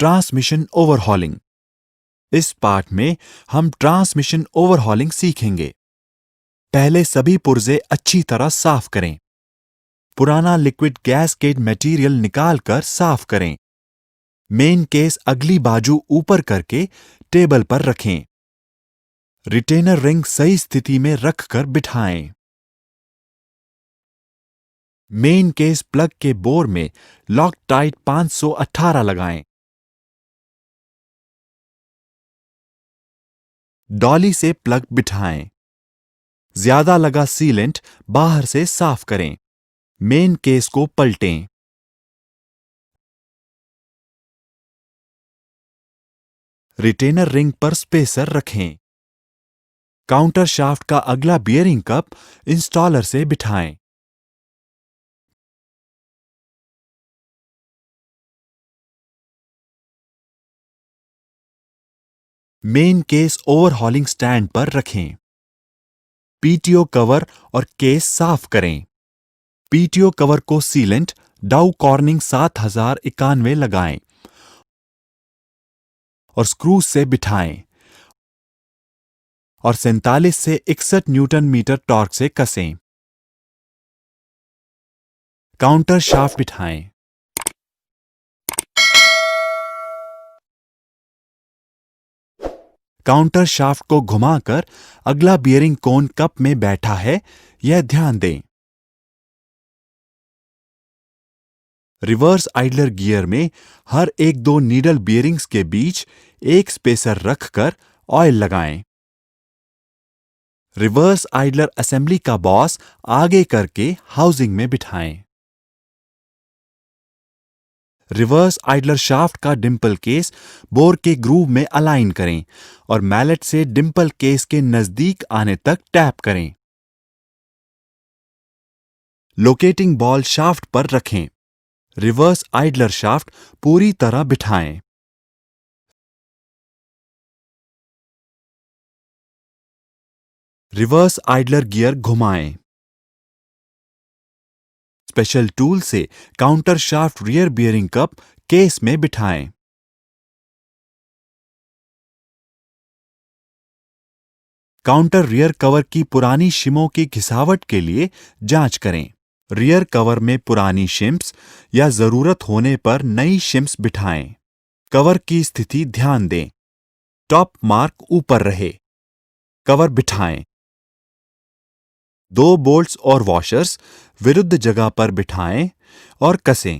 Transmission overhauling. इस part में हम ट्रांसमिशन ओवरहॉलिंग सीखेंगे। पहले सभी पुर्जे अच्छी तरह साफ करें। पुराना लिक्विड गैसकेट मटेरियल निकालकर साफ करें। मेन केस अगली बाजू ऊपर करके टेबल पर रखें। रिटेनर रिंग सही स्थिति में रखकर बिठाएं। मेन केस प्लग के बोर में लॉकटाइट 518 लगाएं। डॉली से प्लग बिठाएं। ज्यादा लगा सीलेंट बाहर से साफ करें। मेन केस को पलटें। रिटेनर रिंग पर स्पेसर रखें। काउंटर शाफ्ट का अगला बियरिंग कप इंस्टॉलर से बिठाएं। मेन केस ओवरहॉलिंग स्टैंड पर रखें। पीटीओ कवर और केस साफ करें। पीटीओ कवर को सीलेंट डाउ कॉर्निंग 7091 लगाएं और स्क्रू से बिठाएं और 47 से 61 न्यूटन मीटर टॉर्क से कसें। काउंटर शाफ्ट बिठाएं। काउंटर शाफ्ट को घुमाकर अगला बियरिंग कोन कप में बैठा है यह ध्यान दें। रिवर्स आइडलर गियर में हर एक दो नीडल बियरिंग्स के बीच एक स्पेसर रखकर ऑयल लगाएं। रिवर्स आइडलर असेंबली का बॉस आगे करके हाउसिंग में बिठाएं। रिवर्स आइडलर शाफ्ट का डिंपल केस बोर के ग्रूव में अलाइन करें और मैलेट से डिंपल केस के नजदीक आने तक टैप करें। लोकेटिंग बॉल शाफ्ट पर रखें। रिवर्स आइडलर शाफ्ट पूरी तरह बिठाएं। रिवर्स आइडलर गियर घुमाएं। स्पेशल टूल से counter shaft rear bearing cup case में बिठाएं। काउंटर रियर कवर की पुरानी शिमों की घिसावट के लिए जांच करें। रियर कवर में पुरानी शिम्स या जरूरत होने पर नई शिम्स बिठाएं। कवर की स्थिति ध्यान दें। टॉप मार्क ऊपर रहे। कवर बिठाएं। दो बोल्ट्स और वॉशर्स विरुद्ध जगह पर बिठाएं और कसें।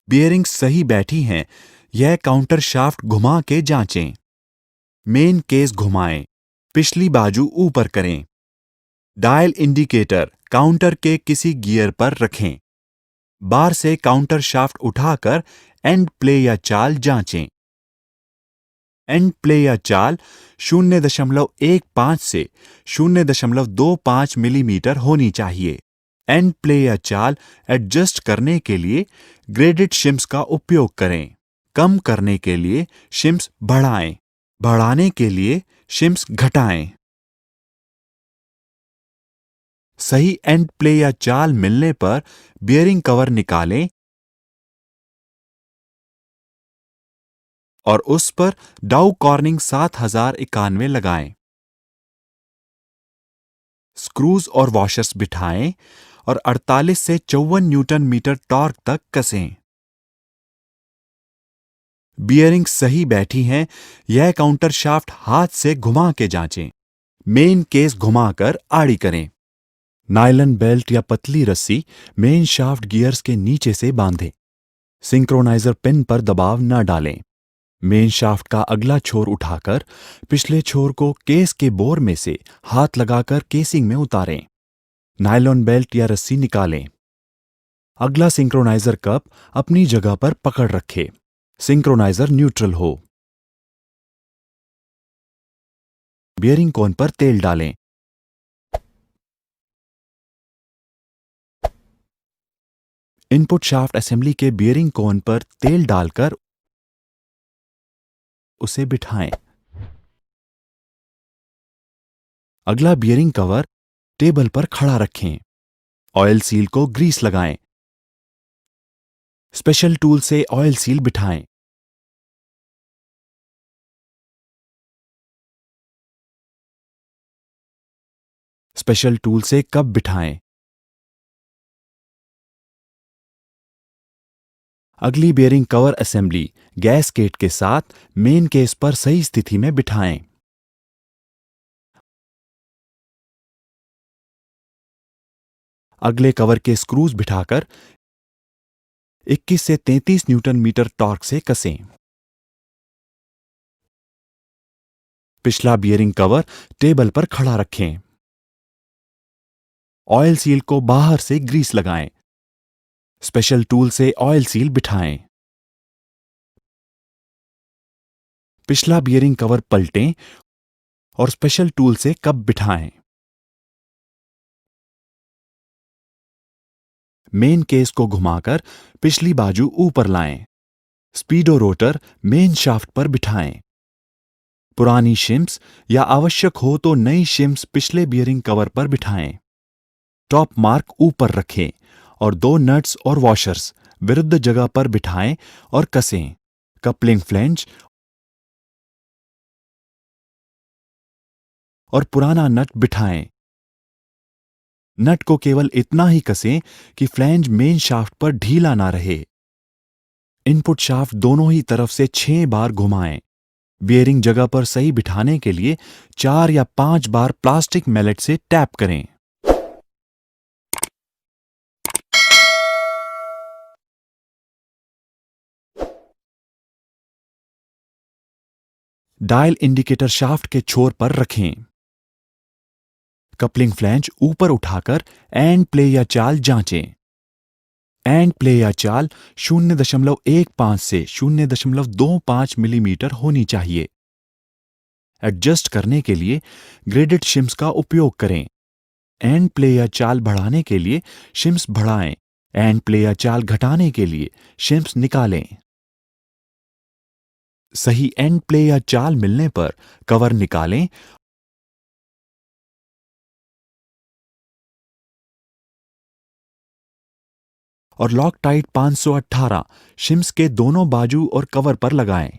बियरिंग्स सही बैठी हैं यह काउंटर शाफ्ट घुमा के जांचें। मेन केस घुमाएं। पिछली बाजू ऊपर करें। डायल इंडिकेटर काउंटर के किसी गियर पर रखें। बार से काउंटर शाफ्ट उठाकर एंड प्ले या चाल जांचें। एंड प्ले या चाल 0.15 से 0.25 मिलीमीटर होनी चाहिए। एंड प्ले या चाल एडजस्ट करने के लिए ग्रेडेड शिम्स का उपयोग करें। कम करने के लिए शिम्स बढ़ाएं। बढ़ाने के लिए शिम्स घटाएं। सही एंड प्ले या चाल मिलने पर बियरिंग कवर निकालें और उस पर डाउ कॉर्निंग 7091 लगाएं। स्क्रूज और वॉशर्स बिठाएं और 48 से 54 न्यूटन मीटर टॉर्क तक कसें। बियरिंग सही बैठी हैं यह काउंटर शाफ्ट हाथ से घुमा के जांचें। मेन केस घुमाकर आड़ी करें। नायलन बेल्ट या पतली रस्सी मेन शाफ्ट गियर्स के नीचे से बांधें। सिंक्रोनाइजर पिन पर दबाव न डालें। मेन शाफ्ट का अगला छोर उठाकर पिछले छोर को केस के बोर में से हाथ लगाकर केसिंग में उतारें। नायलॉन बेल्ट या रस्सी निकालें। अगला सिंक्रोनाइजर कप अपनी जगह पर पकड़ रखें। सिंक्रोनाइजर न्यूट्रल हो। बियरिंग कोन पर तेल डालें। इनपुट शाफ्ट असेंबली के बियरिंग कोन पर तेल डालकर उसे बिठाएं। अगला बियरिंग कवर टेबल पर खड़ा रखें। ऑयल सील को ग्रीस लगाएं। स्पेशल टूल से ऑयल सील बिठाएं। स्पेशल टूल से कब बिठाएं। अगली बेयरिंग कवर असेंबली गैसकेट के साथ मेन केस पर सही स्थिति में बिठाएं। अगले कवर के स्क्रूज बिठाकर 21 से 33 न्यूटन मीटर टॉर्क से कसें। पिछला बियरिंग कवर टेबल पर खड़ा रखें। ऑयल सील को बाहर से ग्रीस लगाएं। स्पेशल टूल से ऑयल सील बिठाएं। पिछला बियरिंग कवर पलटें और स्पेशल टूल से कब बिठाएं। मेन केस को घुमाकर पिछली बाजू ऊपर लाएं। स्पीडो रोटर मेन शाफ्ट पर बिठाएं। पुरानी शिम्स या आवश्यक हो तो नई शिम्स पिछले बियरिंग कवर पर बिठाएं। टॉप मार्क ऊपर रखें और दो नट्स और वॉशर्स विरुद्ध जगह पर बिठाएं और कसें। कपलिंग फ्लेंज और पुराना नट बिठाएं। नट को केवल इतना ही कसें कि फ्लैंज मेन शाफ्ट पर ढीला ना रहे। इनपुट शाफ्ट दोनों ही तरफ से 6 बार घुमाएं। बियरिंग जगह पर सही बिठाने के लिए 4 या 5 बार प्लास्टिक मैलेट से टैप करें। डायल इंडिकेटर शाफ्ट के छोर पर रखें। कपलिंग फ्लैंज ऊपर उठाकर एंड प्ले या चाल जांचें। एंड प्ले या चाल 0.15 से 0.25 मिलीमीटर होनी चाहिए। एडजस्ट करने के लिए ग्रेडेड शिम्स का उपयोग करें। एंड प्ले या चाल बढ़ाने के लिए शिम्स बढ़ाएं। एंड प्ले या चाल घटाने के लिए शिम्स निकालें। सही एंड प्ले या चाल मिलने पर कवर निकालें और लॉकटाइट 518 शिम्स के दोनों बाजू और कवर पर लगाएं।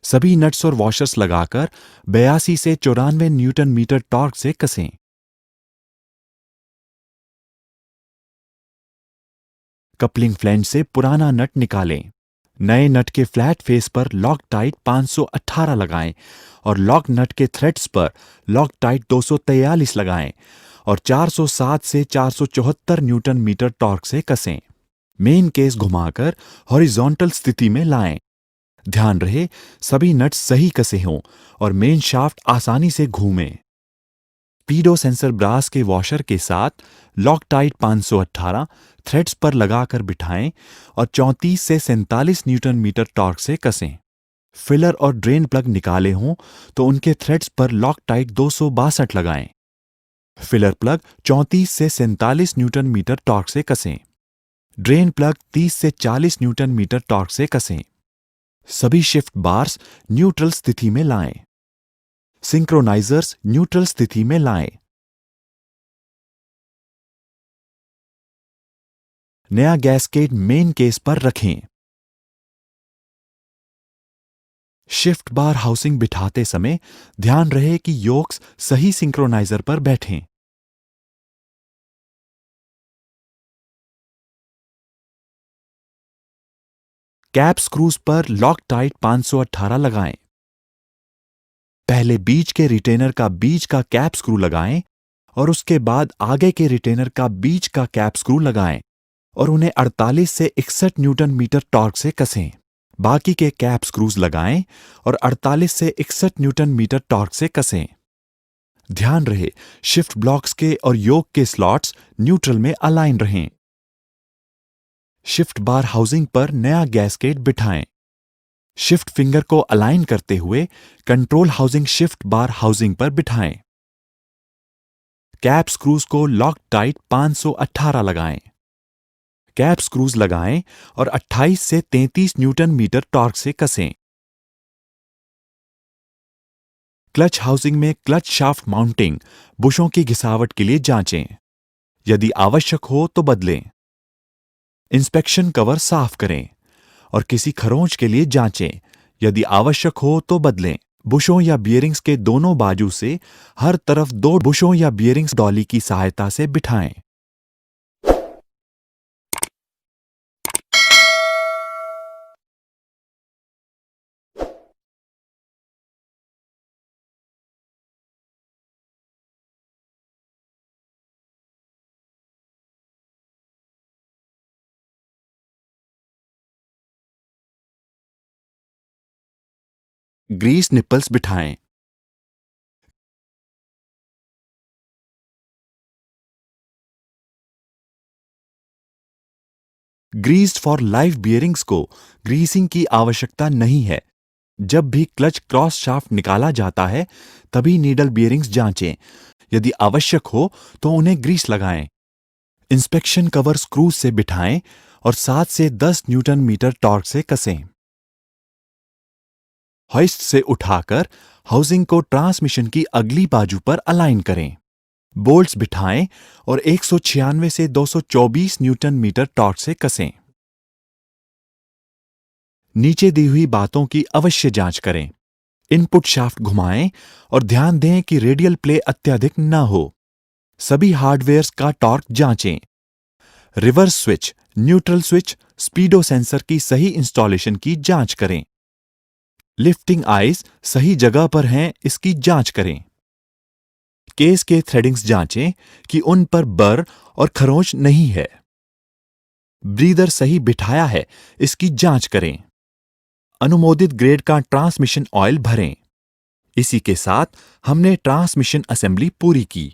सभी नट्स और वॉशर्स लगाकर 82 से 94 न्यूटन मीटर टॉर्क से कसें। कपलिंग फ्लैंज से पुराना नट निकालें। नए नट के फ्लैट फेस पर लॉकटाइट 518 लगाएं और लॉक नट के थ्रेड्स पर लॉकटाइट 243 लगाएं और 407 से 474 न्यूटन मीटर टॉर्क से कसें। मेन केस घुमाकर हॉरिजॉन्टल स्थिति में लाएं। ध्यान रहे सभी नट्स सही कसे हों और मेन शाफ्ट आसानी से घूमे। स्पीडो सेंसर ब्रास के वॉशर के साथ लॉकटाइट 518 थ्रेड्स पर लगाकर बिठाएं और 34 से 47 न्यूटन मीटर टॉर्क से कसें। फिलर और ड्रेन प्लग निकाले हों तो उनके थ्रेड्स पर लॉकटाइट 262 लगाएं। फिलर प्लग 34 से 47 न्यूटन मीटर टॉर्क से कसें। ड्रेन प्लग 30 से 40 न्यूटन मीटर टॉर्क से कसें। सभी शिफ्ट बार्स न्यूट्रल स्थिति में लाएं। सिंक्रोनाइजर्स न्यूट्रल स्थिति में लाएं। नया गैसकेट मेन केस पर रखें। शिफ्ट बार हाउसिंग बिठाते समय ध्यान रहे कि योक्स सही सिंक्रोनाइजर पर बैठें। कैप स्क्रूज पर लॉकटाइट 518 लगाएं। पहले बीच के रिटेनर का बीच का कैप स्क्रू लगाएं और उसके बाद आगे के रिटेनर का बीच का कैप स्क्रू लगाएं और उन्हें 48 से 61 न्यूटन मीटर टॉर्क से कसें। बाकी के कैप स्क्रूज लगाएं और 48 से 61 न्यूटन मीटर टॉर्क से कसें। ध्यान रहे शिफ्ट ब्लॉक्स के और योक के स्लॉट्स न्यूट्रल में अलाइन रहें। शिफ्ट बार हाउसिंग पर नया गैसकेट बिठाएं। शिफ्ट फिंगर को अलाइन करते हुए कंट्रोल हाउसिंग शिफ्ट बार हाउसिंग पर बिठाएं। कैप स्क्रूज को लॉक टाइट 518 लगाएं। कैप स्क्रूज लगाएं और 28 से 33 न्यूटन मीटर टॉर्क से कसें। क्लच हाउसिंग में क्लच शाफ्ट माउंटिंग बुशों की घिसावट के लिए जांचें। यदि आवश्यक हो तो बदलें। इंस्पेक्शन कवर साफ करें और किसी खरोंच के लिए जांचें। यदि आवश्यक हो तो बदलें। बुशों या बियरिंग्स के दोनों बाजू से हर तरफ 2 बुशों या बियरिंग्स डॉली की सहायता से बिठाएं। ग्रीस निपल्स बिठाएं। ग्रीस्ड फॉर लाइव बियरिंग्स को ग्रीसिंग की आवश्यकता नहीं है। जब भी क्लच क्रॉस शाफ्ट निकाला जाता है तभी नीडल बियरिंग्स जांचें। यदि आवश्यक हो तो उन्हें ग्रीस लगाएं। इंस्पेक्शन कवर स्क्रूज से बिठाएं और 7 से 10 न्यूटन मीटर टॉर्क से कसें। हॉइस्ट से उठाकर हाउसिंग को ट्रांसमिशन की अगली बाजू पर अलाइन करें। बोल्ट्स बिठाएं और 196 से 224 न्यूटन मीटर टॉर्क से कसें। नीचे दी हुई बातों की अवश्य जांच करें। इनपुट शाफ्ट घुमाएं और ध्यान दें कि रेडियल प्ले अत्यधिक न हो। सभी हार्डवेयर्स का टॉर्क जांचें। Reverse switch, neutral switch, स्पीडो sensor की सही इंस्टॉलेशन की जांच करें। लिफ्टिंग आइज सही जगह पर हैं, इसकी जांच करें। केस के थ्रेडिंग्स जांचें कि उन पर बर और खरोंच नहीं है। ब्रीदर सही बिठाया है, इसकी जांच करें। अनुमोदित ग्रेड का ट्रांसमिशन ऑयल भरें। इसी के साथ हमने ट्रांसमिशन असेंबली पूरी की।